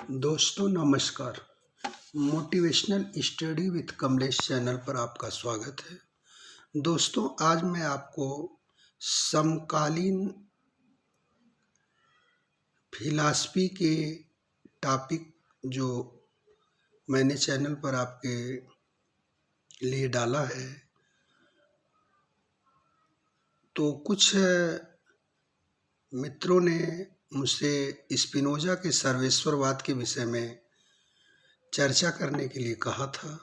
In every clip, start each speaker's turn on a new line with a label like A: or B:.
A: दोस्तों नमस्कार। Motivational study with Kamlesh channel पर आपका स्वागत है। दोस्तों आज मैं आपको समकालीन फिलॉसफी के टॉपिक जो मैंने चैनल पर आपके लिए डाला है, तो कुछ मित्रों ने मुझसे स्पिनोजा के सर्वेश्वरवाद के विषय में चर्चा करने के लिए कहा था,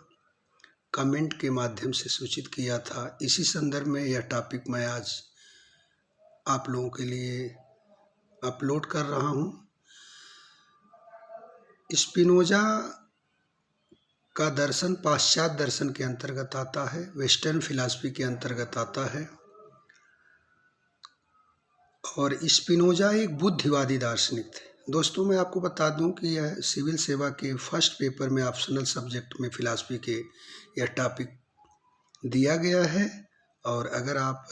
A: कमेंट के माध्यम से सूचित किया था। इसी संदर्भ में यह टॉपिक मैं आज आप लोगों के लिए अपलोड कर रहा हूं। स्पिनोजा का दर्शन पाश्चात्य दर्शन के अंतर्गत आता है, वेस्टर्न फिलॉसफी के अंतर्गत आता है। और स्पिनोजा एक बुद्धिवादी दार्शनिक थे। दोस्तों मैं आपको बता दूं कि यह सिविल सेवा के फर्स्ट पेपर में ऑप्शनल सब्जेक्ट में फिलॉसफी के यह टॉपिक दिया गया है। और अगर आप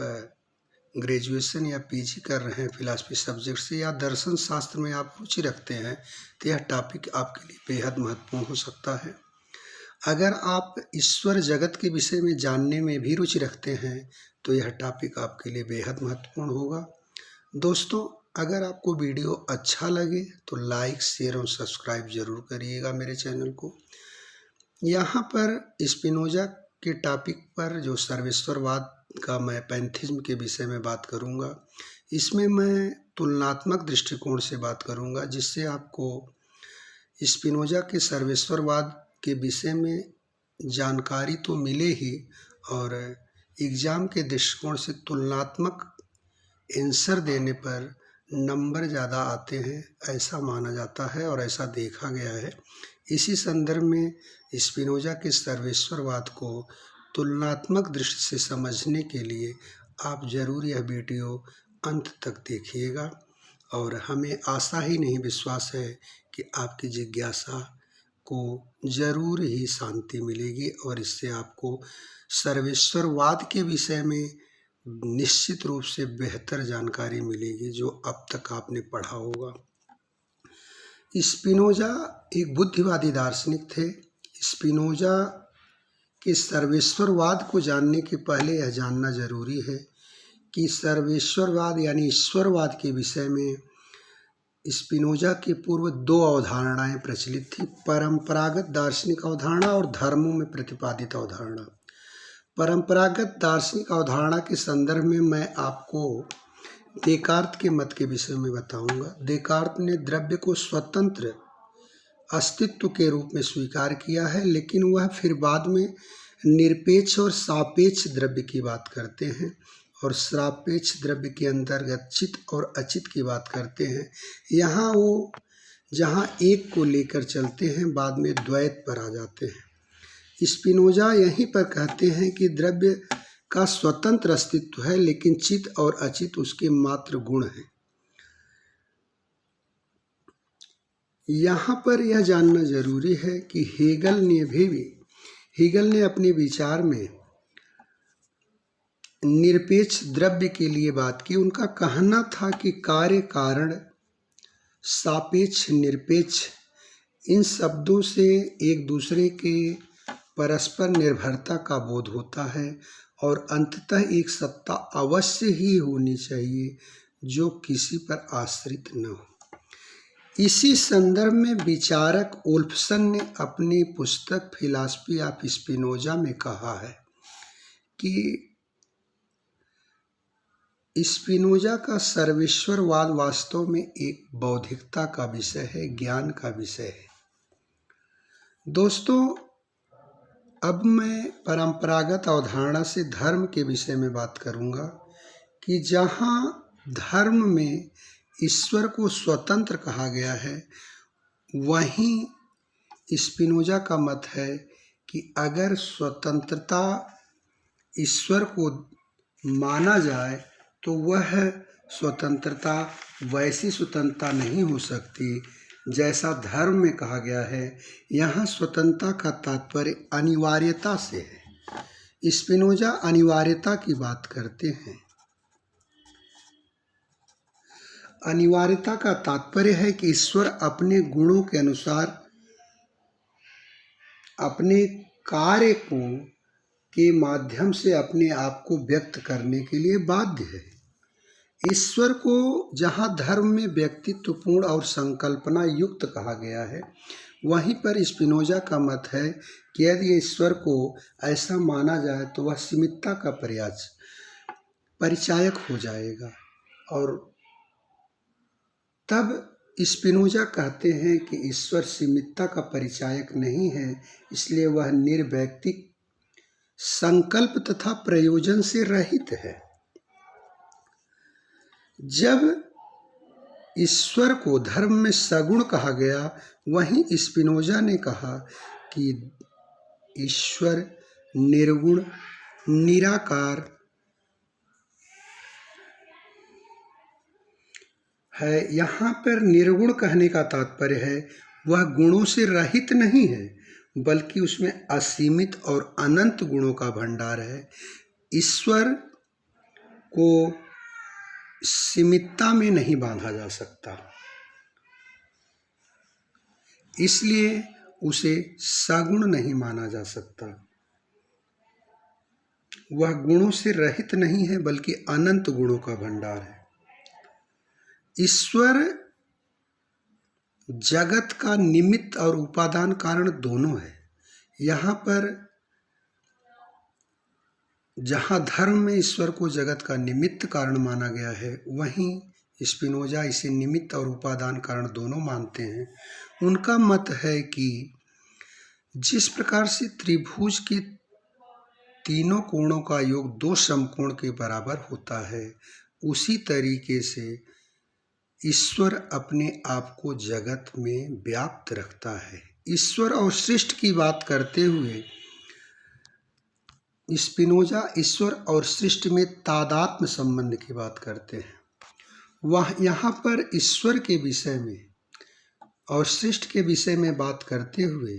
A: ग्रेजुएशन या पीजी कर रहे हैं फिलॉसफी सब्जेक्ट से, या दर्शन शास्त्र में आप रुचि रखते हैं, तो यह टॉपिक आपके लिए बेहद महत्वपूर्ण हो सकता है। अगर आप ईश्वर जगत के विषय में जानने में भी रुचि रखते हैं तो यह टॉपिक आपके लिए बेहद महत्वपूर्ण होगा। दोस्तों अगर आपको वीडियो अच्छा लगे तो लाइक, शेयर और सब्सक्राइब जरूर करिएगा मेरे चैनल को। यहाँ पर स्पिनोजा के टॉपिक पर जो सर्वेश्वरवाद का मैं पैंथिज्म के विषय में बात करूँगा, इसमें मैं तुलनात्मक दृष्टिकोण से बात करूँगा, जिससे आपको स्पिनोजा के सर्वेश्वरवाद के विषय में जानकारी तो मिले ही, और एग्ज़ाम के दृष्टिकोण से तुलनात्मक आंसर देने पर नंबर ज़्यादा आते हैं, ऐसा माना जाता है और ऐसा देखा गया है। इसी संदर्भ में स्पिनोजा के सर्वेश्वरवाद को तुलनात्मक दृष्टि से समझने के लिए आप ज़रूर यह वीडियो अंत तक देखिएगा। और हमें आशा ही नहीं विश्वास है कि आपकी जिज्ञासा को ज़रूर ही शांति मिलेगी और इससे आपको सर्वेश्वरवाद के विषय में निश्चित रूप से बेहतर जानकारी मिलेगी जो अब तक आपने पढ़ा होगा। स्पिनोजा एक बुद्धिवादी दार्शनिक थे। स्पिनोजा के सर्वेश्वरवाद को जानने के पहले यह जानना जरूरी है कि सर्वेश्वरवाद यानी ईश्वरवाद के विषय में स्पिनोजा के पूर्व दो अवधारणाएं प्रचलित थी, परंपरागत दार्शनिक अवधारणा और धर्मों में प्रतिपादित अवधारणा। परंपरागत दार्शनिक अवधारणा के संदर्भ में मैं आपको देकार्त के मत के विषय में बताऊंगा। देकार्त ने द्रव्य को स्वतंत्र अस्तित्व के रूप में स्वीकार किया है, लेकिन वह फिर बाद में निरपेक्ष और सापेक्ष द्रव्य की बात करते हैं, और सापेक्ष द्रव्य के अंतर्गत चित और अचित की बात करते हैं। यहाँ वो जहाँ एक को लेकर चलते हैं, बाद में द्वैत पर आ जाते हैं। स्पिनोजा यहीं पर कहते हैं कि द्रव्य का स्वतंत्र अस्तित्व है, लेकिन चित और अचित उसके मात्र गुण हैं। यहाँ पर यह जानना जरूरी है कि हेगल ने अपने विचार में निरपेक्ष द्रव्य के लिए बात की। उनका कहना था कि कार्य कारण, सापेक्ष, निरपेक्ष, इन शब्दों से एक दूसरे के परस्पर निर्भरता का बोध होता है और अंततः एक सत्ता अवश्य ही होनी चाहिए जो किसी पर आश्रित न हो। इसी संदर्भ में विचारक ओल्फसन ने अपनी पुस्तक फिलॉसफी ऑफ स्पिनोजा में कहा है कि स्पिनोजा का सर्वेश्वरवाद वास्तव में एक बौद्धिकता का विषय है, ज्ञान का विषय है। दोस्तों अब मैं परंपरागत अवधारणा से धर्म के विषय में बात करूंगा कि जहां धर्म में ईश्वर को स्वतंत्र कहा गया है, वहीं स्पिनोजा का मत है कि अगर स्वतंत्रता ईश्वर को माना जाए तो वह स्वतंत्रता वैसी स्वतंत्रता नहीं हो सकती जैसा धर्म में कहा गया है। यहाँ स्वतंत्रता का तात्पर्य अनिवार्यता से है। स्पिनोजा अनिवार्यता की बात करते हैं। अनिवार्यता का तात्पर्य है कि ईश्वर अपने गुणों के अनुसार अपने कार्य को के माध्यम से अपने आप को व्यक्त करने के लिए बाध्य है। ईश्वर को जहाँ धर्म में व्यक्तित्वपूर्ण और संकल्पना युक्त कहा गया है, वहीं पर स्पिनोजा का मत है कि यदि ईश्वर को ऐसा माना जाए तो वह सीमितता का परिचायक हो जाएगा। और तब स्पिनोजा कहते हैं कि ईश्वर सीमितता का परिचायक नहीं है, इसलिए वह निर्वैयक्तिक संकल्प तथा प्रयोजन से रहित है। जब ईश्वर को धर्म में सगुण कहा गया, वहीं स्पिनोजा ने कहा कि ईश्वर निर्गुण निराकार है। यहाँ पर निर्गुण कहने का तात्पर्य है वह गुणों से रहित नहीं है, बल्कि उसमें असीमित और अनंत गुणों का भंडार है। ईश्वर को सीमितता में नहीं बांधा जा सकता, इसलिए उसे सगुण नहीं माना जा सकता। वह गुणों से रहित नहीं है, बल्कि अनंत गुणों का भंडार है। ईश्वर जगत का निमित्त और उपादान कारण दोनों है। यहाँ पर जहाँ धर्म में ईश्वर को जगत का निमित्त कारण माना गया है, वहीं स्पिनोजा इसे निमित्त और उपादान कारण दोनों मानते हैं। उनका मत है कि जिस प्रकार से त्रिभुज के तीनों कोणों का योग दो समकोण के बराबर होता है, उसी तरीके से ईश्वर अपने आप को जगत में व्याप्त रखता है। ईश्वर और सृष्टि की बात करते हुए स्पिनोजा ईश्वर और सृष्टि में तादात्म्य संबंध की बात करते हैं। वह यहाँ पर ईश्वर के विषय में और सृष्टि के विषय में बात करते हुए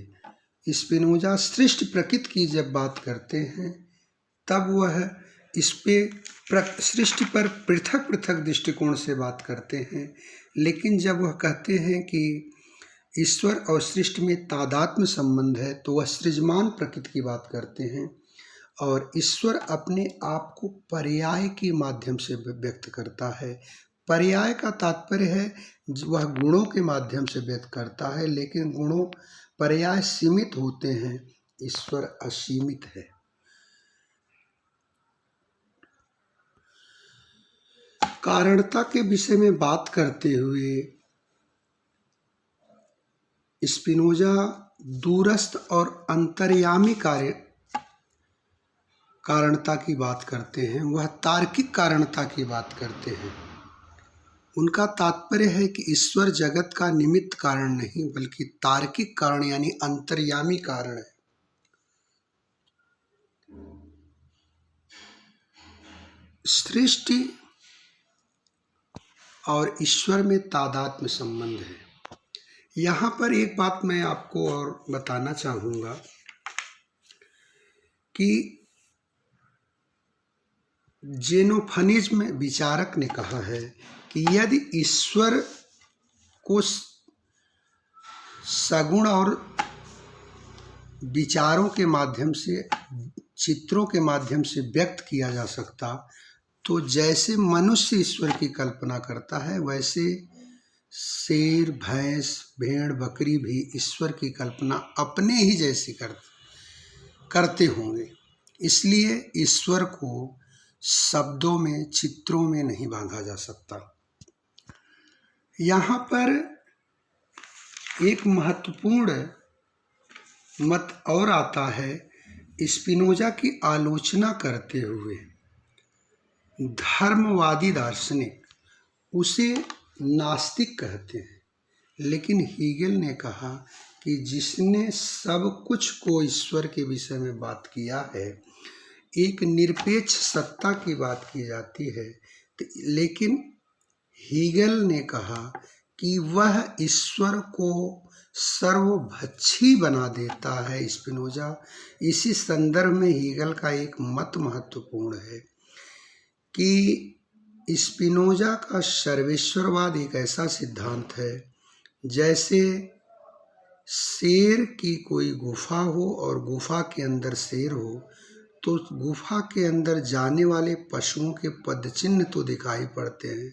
A: स्पिनोजा सृष्टि प्रकृति की जब बात करते हैं, तब वह इस पे सृष्टि पर पृथक पृथक दृष्टिकोण से बात करते हैं। लेकिन जब वह कहते हैं कि ईश्वर और सृष्टि में तादात्म्य संबंध है, तो वह सृजमान प्रकृति की बात करते हैं। और ईश्वर अपने आप को पर्याय के माध्यम से व्यक्त करता है। पर्याय का तात्पर्य है वह गुणों के माध्यम से व्यक्त करता है, लेकिन गुणों पर्याय सीमित होते हैं, ईश्वर असीमित है। कारणता के विषय में बात करते हुए स्पिनोजा दूरस्थ और अंतर्यामी कारणता की बात करते हैं। वह तार्किक कारणता की बात करते हैं। उनका तात्पर्य है कि ईश्वर जगत का निमित्त कारण नहीं, बल्कि तार्किक कारण यानी अंतर्यामी कारण है। सृष्टि और ईश्वर में तादात्म्य संबंध है। यहाँ पर एक बात मैं आपको और बताना चाहूँगा कि जेनोफनिज्म विचारक ने कहा है कि यदि ईश्वर को सगुण और विचारों के माध्यम से, चित्रों के माध्यम से व्यक्त किया जा सकता, तो जैसे मनुष्य ईश्वर की कल्पना करता है, वैसे शेर, भैंस, भेड़, बकरी भी ईश्वर की कल्पना अपने ही जैसी करते होंगे। इसलिए ईश्वर को शब्दों में, चित्रों में नहीं बांधा जा सकता। यहाँ पर एक महत्वपूर्ण मत और आता है। स्पिनोजा की आलोचना करते हुए धर्मवादी दार्शनिक उसे नास्तिक कहते हैं, लेकिन हीगल ने कहा कि जिसने सब कुछ को ईश्वर के विषय में बात किया है, एक निरपेक्ष सत्ता की बात की जाती है, लेकिन हीगल ने कहा कि वह ईश्वर को सर्वभक्षी बना देता है। स्पिनोजा इसी संदर्भ में हीगल का एक मत महत्वपूर्ण है कि स्पिनोजा का सर्वेश्वरवाद एक ऐसा सिद्धांत है जैसे शेर की कोई गुफा हो और गुफा के अंदर शेर हो, तो गुफा के अंदर जाने वाले पशुओं के पदचिन्ह तो दिखाई पड़ते हैं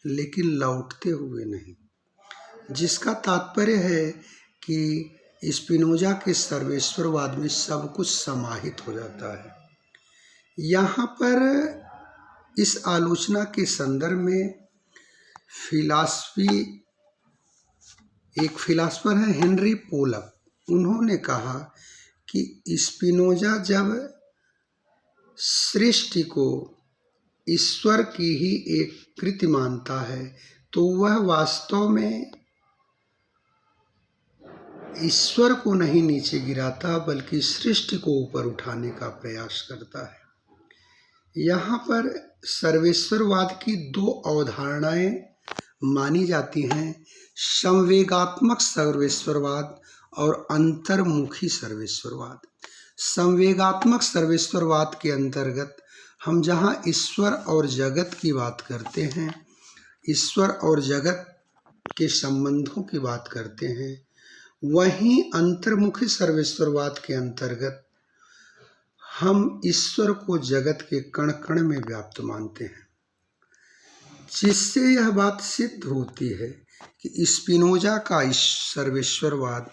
A: लेकिन लौटते हुए नहीं, जिसका तात्पर्य है कि स्पिनोजा के सर्वेश्वरवाद में सब कुछ समाहित हो जाता है। यहाँ पर इस आलोचना के संदर्भ में एक फिलासफर है हेनरी पोलक, उन्होंने कहा कि स्पिनोजा जब सृष्टि को ईश्वर की ही एक कृति मानता है तो वह वास्तव में ईश्वर को नहीं नीचे गिराता बल्कि सृष्टि को ऊपर उठाने का प्रयास करता है। यहाँ पर सर्वेश्वरवाद की दो अवधारणाएं मानी जाती हैं, संवेगात्मक सर्वेश्वरवाद और अंतर्मुखी सर्वेश्वरवाद। संवेगात्मक सर्वेश्वरवाद के अंतर्गत हम जहाँ ईश्वर और जगत की बात करते हैं, ईश्वर और जगत के संबंधों की बात करते हैं, वहीं अंतर्मुखी सर्वेश्वरवाद के अंतर्गत हम ईश्वर को जगत के कण कण में व्याप्त मानते हैं, जिससे यह बात सिद्ध होती है कि स्पिनोजा का सर्वेश्वरवाद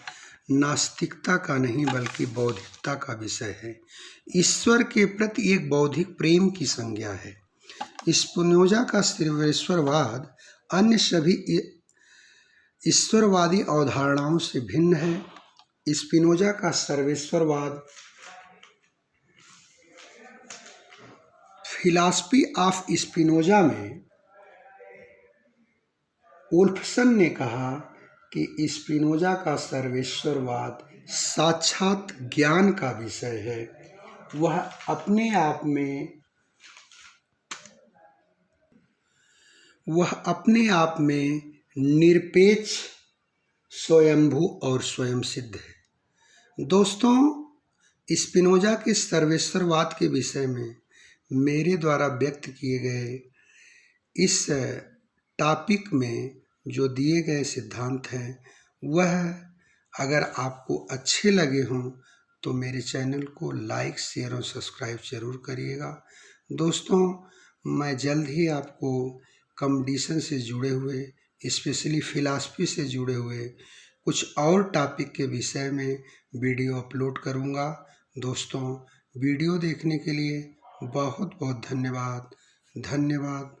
A: नास्तिकता का नहीं बल्कि बौद्धिकता का विषय है। ईश्वर के प्रति एक बौद्धिक प्रेम की संज्ञा है। स्पिनोजा का सर्वेश्वरवाद अन्य सभी ईश्वरवादी अवधारणाओं से भिन्न है। स्पिनोजा का सर्वेश्वरवाद फिलॉसफी ऑफ स्पिनोजा में वुल्फसन ने कहा कि स्पिनोजा का सर्वेश्वरवाद साक्षात ज्ञान का विषय है। वह अपने आप में निरपेक्ष, स्वयंभू और स्वयं सिद्ध है। दोस्तों, स्पिनोजा के सर्वेश्वरवाद के विषय में मेरे द्वारा व्यक्त किए गए इस टॉपिक में जो दिए गए सिद्धांत हैं, वह अगर आपको अच्छे लगे हों तो मेरे चैनल को लाइक, शेयर और सब्सक्राइब जरूर करिएगा। दोस्तों, मैं जल्द ही आपको कंपटीशन से जुड़े हुए, स्पेशली फिलॉसफी से जुड़े हुए कुछ और टॉपिक के विषय में वीडियो अपलोड करूंगा। दोस्तों, वीडियो देखने के लिए बहुत बहुत धन्यवाद।